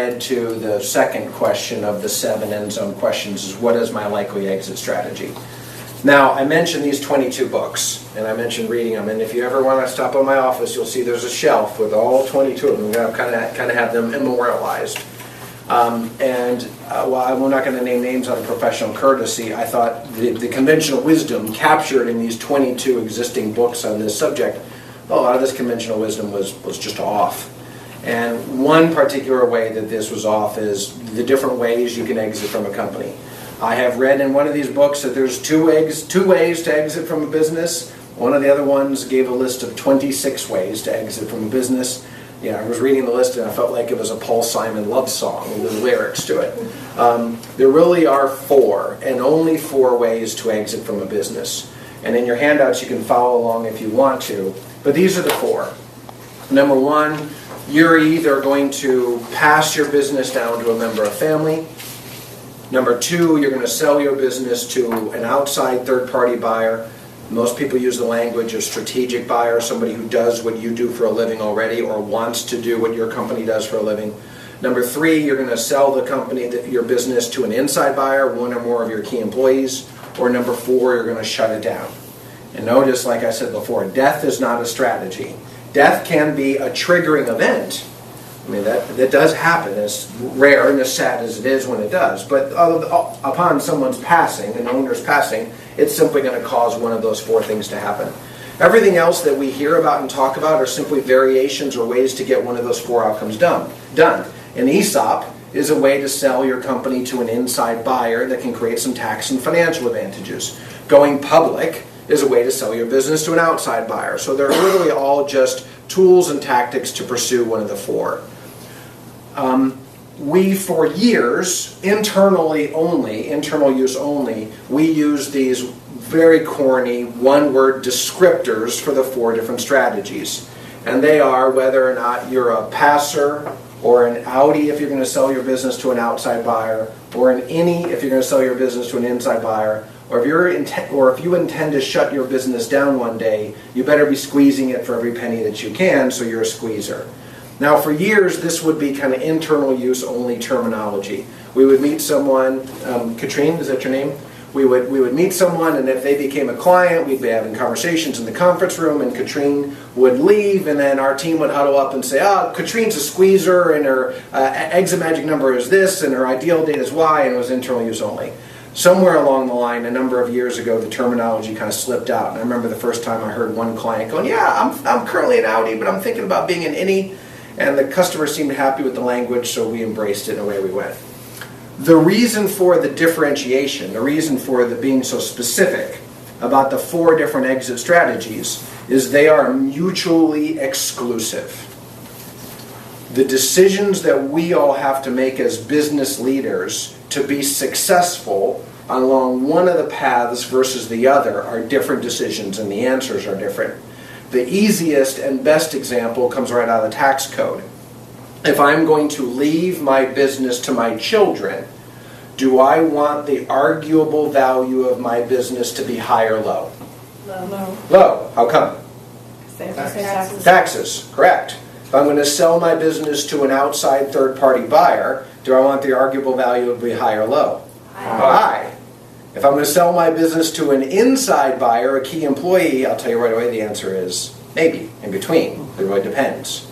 led to the second question of the 7 end zone questions is, what is my likely exit strategy? Now, I mentioned these 22 books, and I mentioned reading them, and if you ever want to stop by my office, you'll see there's a shelf with all 22 of them. We're going to kind of have them immemorialized. While I'm not going to name names out of professional courtesy, I thought the conventional wisdom captured in these 22 existing books on this subject, a lot of this conventional wisdom was just off. And one particular way that this was off is the different ways you can exit from a company. I have read in one of these books that there's two ways to exit from a business. One of the other ones gave a list of 26 ways to exit from a business. I was reading the list and I felt like it was a Paul Simon love song with the lyrics to it. There really are 4, and only 4 ways to exit from a business. And in your handouts you can follow along if you want to. But these are the 4. Number 1, you're either going to pass your business down to a member of family. Number 2, you're going to sell your business to an outside third-party buyer. Most people use the language of strategic buyer, somebody who does what you do for a living already or wants to do what your company does for a living. Number 3, you're going to sell the company, your business, to an inside buyer, one or more of your key employees. Or number 4, you're going to shut it down. And notice, like I said before, death is not a strategy. Death can be a triggering event. I mean, that does happen. It's rare and as sad as it is when it does. But upon someone's passing, an owner's passing, it's simply going to cause one of those 4 things to happen. Everything else that we hear about and talk about are simply variations or ways to get one of those 4 outcomes done. An ESOP is a way to sell your company to an inside buyer that can create some tax and financial advantages. Going public is a way to sell your business to an outside buyer. So they're literally all just tools and tactics to pursue one of the 4. We, for years, internal use only, we use these very corny one-word descriptors for the 4 different strategies. And they are whether or not you're a passer, or an Audi if you're going to sell your business to an outside buyer, or an innie if you're going to sell your business to an inside buyer, or if you intend to shut your business down one day, you better be squeezing it for every penny that you can, so you're a squeezer. Now, for years, this would be kind of internal use only terminology. We would meet someone, Katrine, is that your name? We would meet someone, and if they became a client, we'd be having conversations in the conference room, and Katrine would leave, and then our team would huddle up and say, Katrine's a squeezer, and her exit magic number is this, and her ideal date is Y, and it was internal use only. Somewhere along the line, a number of years ago, the terminology kind of slipped out. And I remember the first time I heard one client going, I'm currently an Audi, but I'm thinking about being an innie. And the customer seemed happy with the language, so we embraced it and away we went. The reason for the differentiation, the reason for the being so specific about the 4 different exit strategies is they are mutually exclusive. The decisions that we all have to make as business leaders to be successful along one of the paths versus the other are different decisions, and the answers are different. The easiest and best example comes right out of the tax code. If I'm going to leave my business to my children, do I want the arguable value of my business to be high or low? Low. Low. How come? Taxes. Taxes, correct. If I'm going to sell my business to an outside third-party buyer, do I want the arguable value to be high or low? High. If I'm going to sell my business to an inside buyer, a key employee, I'll tell you right away the answer is maybe, in between. It really depends.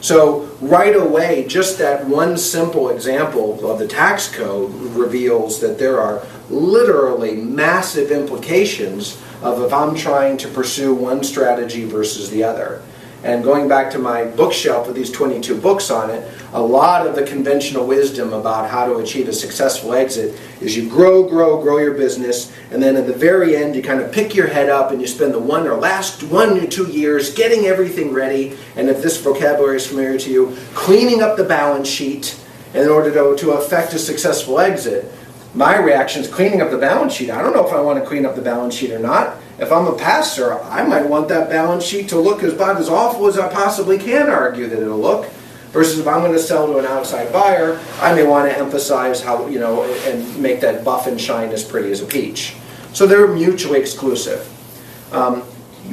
So right away, just that one simple example of the tax code reveals that there are literally massive implications of if I'm trying to pursue one strategy versus the other. And going back to my bookshelf with these 22 books on it, a lot of the conventional wisdom about how to achieve a successful exit is you grow your business, and then at the very end you kind of pick your head up and you spend the last 1 or 2 years getting everything ready, and if this vocabulary is familiar to you, cleaning up the balance sheet in order to effect a successful exit. My reaction is cleaning up the balance sheet. I don't know if I want to clean up the balance sheet or not. If I'm a pastor, I might want that balance sheet to look about as awful as I possibly can argue that it'll look. Versus if I'm going to sell to an outside buyer, I may want to emphasize how, and make that buff and shine as pretty as a peach. So they're mutually exclusive.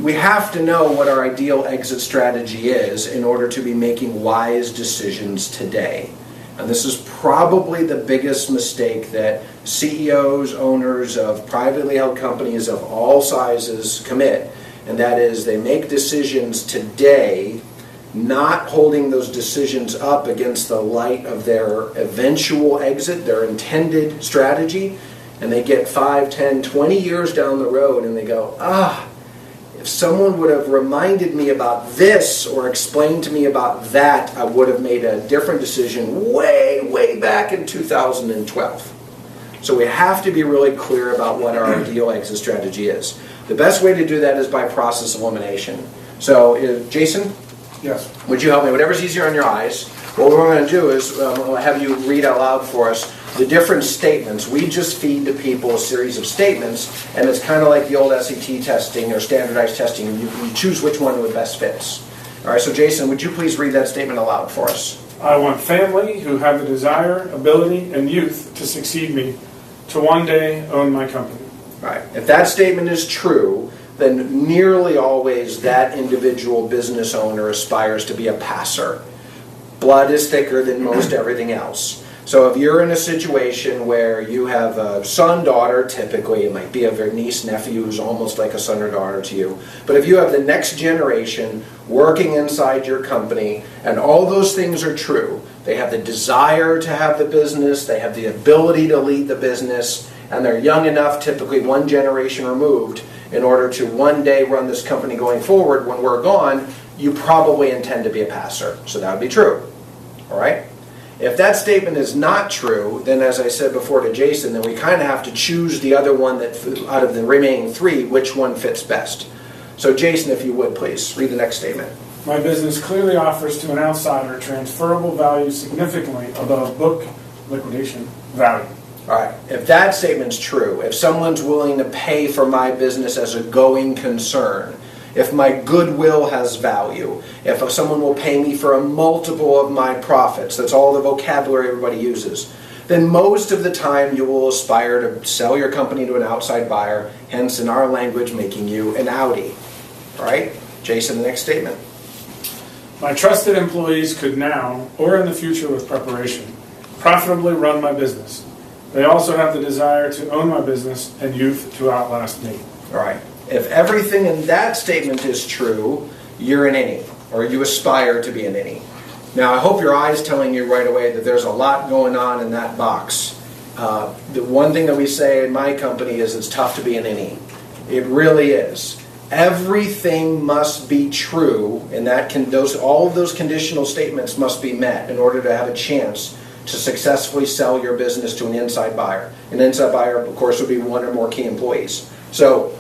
We have to know what our ideal exit strategy is in order to be making wise decisions today. And this is probably the biggest mistake that CEOs, owners of privately held companies of all sizes commit, and that is they make decisions today not holding those decisions up against the light of their eventual exit, their intended strategy, and they get 5, 10, 20 years down the road and they go, if someone would have reminded me about this or explained to me about that, I would have made a different decision way, way back in 2012. So we have to be really clear about what our ideal exit strategy is. The best way to do that is by process elimination. So, Jason? Yes. Would you help me? Whatever's easier on your eyes. What we're going to do is have you read out loud for us the different statements. We just feed to people a series of statements, and it's kind of like the old SAT testing or standardized testing. You choose which one would best fits. All right, so Jason, would you please read that statement aloud for us? I want family who have the desire, ability, and youth to succeed me, to one day own my company. All right. If that statement is true, then nearly always that individual business owner aspires to be a passer. Blood is thicker than most everything else. So if you're in a situation where you have a son, daughter, typically it might be a niece, nephew who's almost like a son or daughter to you, but if you have the next generation working inside your company and all those things are true, they have the desire to have the business, they have the ability to lead the business, and they're young enough, typically one generation removed, in order to one day run this company going forward when we're gone, you probably intend to be a passer. So that would be true. All right? If that statement is not true, then as I said before to Jason, then we kind of have to choose the other one that, out of the remaining three, which one fits best. So Jason, if you would please, read the next statement. My business clearly offers to an outsider transferable value significantly above book liquidation value. All right, if that statement's true, if someone's willing to pay for my business as a going concern, if my goodwill has value, if someone will pay me for a multiple of my profits, that's all the vocabulary everybody uses, then most of the time you will aspire to sell your company to an outside buyer, hence in our language making you an outie. All right, Jason, the next statement. My trusted employees could now, or in the future with preparation, profitably run my business. They also have the desire to own my business and youth to outlast me. All right. If everything in that statement is true, you're an innie, or you aspire to be an innie. Now, I hope your eye's telling you right away that there's a lot going on in that box. The one thing that we say in my company is it's tough to be an innie. It really is. Everything must be true, and all of those conditional statements must be met in order to have a chance to successfully sell your business to an inside buyer. An inside buyer, of course, would be one or more key employees. So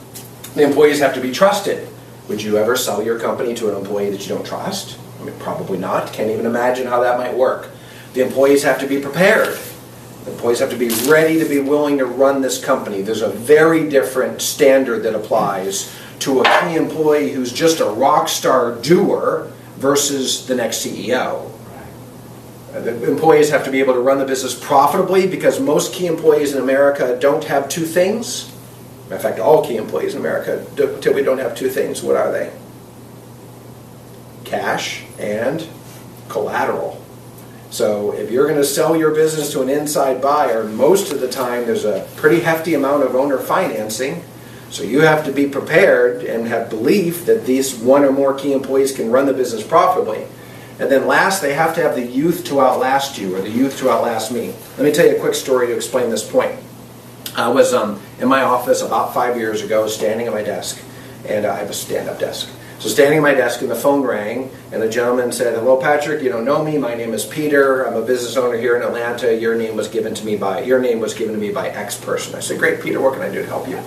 the employees have to be trusted. Would you ever sell your company to an employee that you don't trust? I mean, probably not. Can't even imagine how that might work. The employees have to be prepared. The employees have to be ready to be willing to run this company. There's a very different standard that applies to a key employee who's just a rock star doer versus the next CEO. The employees have to be able to run the business profitably because most key employees in America don't have two things. In fact, all key employees in America typically don't have two things. What are they? Cash and collateral. So if you're going to sell your business to an inside buyer, most of the time there's a pretty hefty amount of owner financing. So you have to be prepared and have belief that these one or more key employees can run the business profitably. And then last, they have to have the youth to outlast you, or the youth to outlast me. Let me tell you a quick story to explain this point. I was in my office about 5 years ago, standing at my desk, and I have a stand-up desk. So standing at my desk, and the phone rang, and the gentleman said, "Hello, Patrick. You don't know me. My name is Peter. I'm a business owner here in Atlanta. Your name was given to me by X person." I said, "Great, Peter. What can I do to help you?"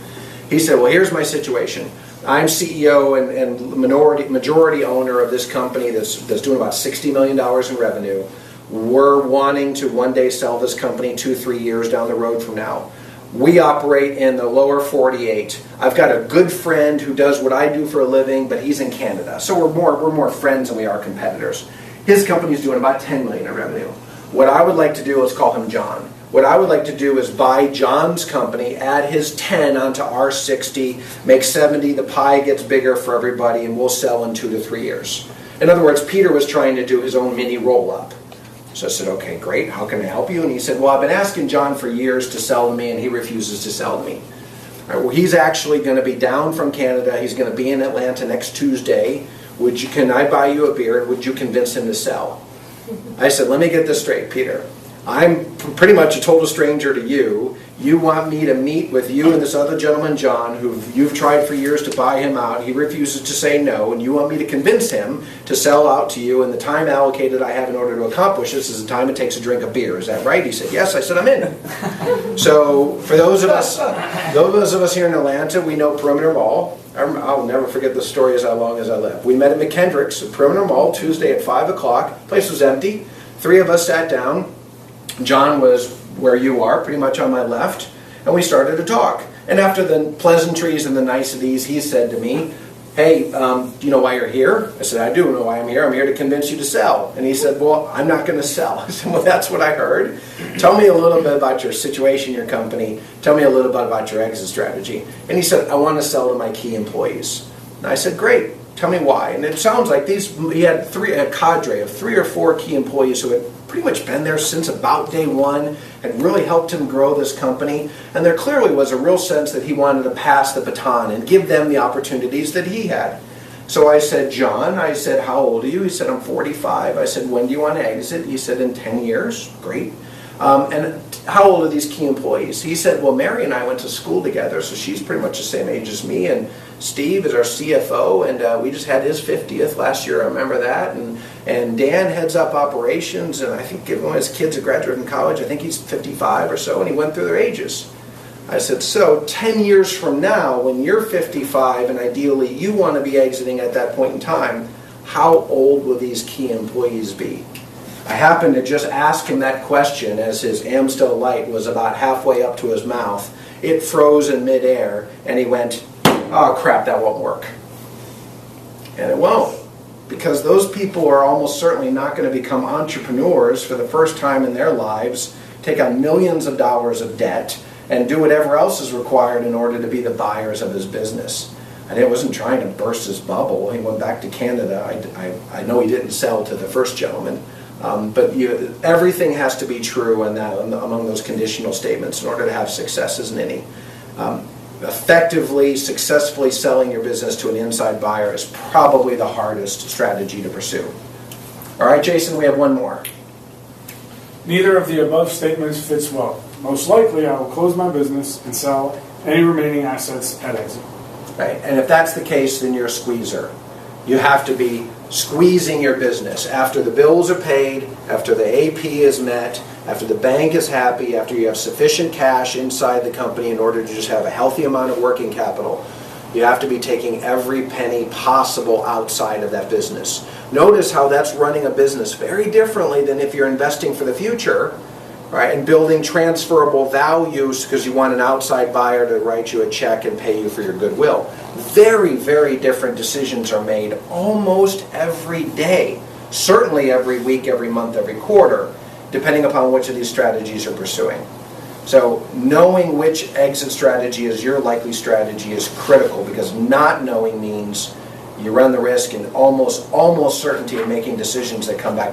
He said, "Well, here's my situation. I'm CEO and majority owner of this company that's doing about $60 million in revenue. We're wanting to one day sell this company 2-3 years down the road from now. We operate in the lower 48. I've got a good friend who does what I do for a living, but he's in Canada. So we're more friends than we are competitors. His company's doing about $10 million in revenue. What I would like to do, let's call him John. What I would like to do is buy John's company, add his 10 onto our 60, make 70, the pie gets bigger for everybody, and we'll sell in 2 to 3 years." In other words, Peter was trying to do his own mini roll-up. So I said, okay, great, how can I help you? And he said, well, I've been asking John for years to sell to me, and he refuses to sell to me. All right, well, he's actually going to be down from Canada. He's going to be in Atlanta next Tuesday. Can I buy you a beer, and would you convince him to sell? I said, let me get this straight, Peter. I'm pretty much a total stranger to you. You want me to meet with you and this other gentleman, John, who you've tried for years to buy him out. He refuses to say no, and you want me to convince him to sell out to you, and the time allocated I have in order to accomplish this is the time it takes to drink a beer. Is that right? He said, yes. I said, I'm in. So for those of us here in Atlanta, we know Perimeter Mall. I'll never forget the story as long as I live. We met at McKendrick's at Perimeter Mall Tuesday at 5 o'clock. Place was empty. 3 of us sat down. John was where you are, pretty much on my left, and we started to talk. And after the pleasantries and the niceties, he said to me, hey, do you know why you're here? I said, I do know why I'm here. I'm here to convince you to sell. And he said, well, I'm not going to sell. I said, well, that's what I heard. Tell me a little bit about your situation, your company. Tell me a little bit about your exit strategy. And he said, I want to sell to my key employees. And I said, great. Tell me why. And it sounds like he had a cadre of 3 or 4 key employees who had pretty much been there since about day one, had really helped him grow this company. And there clearly was a real sense that he wanted to pass the baton and give them the opportunities that he had. So I said, John, I said, how old are you? He said, I'm 45. I said, when do you want to exit? He said, in 10 years. Great. And how old are these key employees? He said, well, Mary and I went to school together, so she's pretty much the same age as me, and Steve is our CFO, and we just had his 50th last year, I remember that, and Dan heads up operations, and I think one of his kids that graduated from college, I think he's 55 or so, and he went through their ages. I said, so 10 years from now, when you're 55, and ideally you want to be exiting at that point in time, how old will these key employees be? I happened to just ask him that question as his Amstel Light was about halfway up to his mouth. It froze in midair, and he went, oh crap, that won't work. And it won't, because those people are almost certainly not going to become entrepreneurs for the first time in their lives, take on millions of dollars of debt, and do whatever else is required in order to be the buyers of his business. And it wasn't trying to burst his bubble. He went back to Canada. I know he didn't sell to the first gentleman. But everything has to be true among those conditional statements in order to have success as an any. Effectively, successfully selling your business to an inside buyer is probably the hardest strategy to pursue. All right, Jason, we have one more. Neither of the above statements fits well. Most likely, I will close my business and sell any remaining assets at exit. Right, and if that's the case, then you're a squeezer. You have to be squeezing your business after the bills are paid, after the AP is met, after the bank is happy, after you have sufficient cash inside the company in order to just have a healthy amount of working capital. You have to be taking every penny possible outside of that business. Notice how that's running a business very differently than if you're investing for the future, right, and building transferable values because you want an outside buyer to write you a check and pay you for your goodwill. Very, very different decisions are made almost every day, certainly every week, every month, every quarter, depending upon which of these strategies you're pursuing. So knowing which exit strategy is your likely strategy is critical, because not knowing means you run the risk and almost certainty of making decisions that come back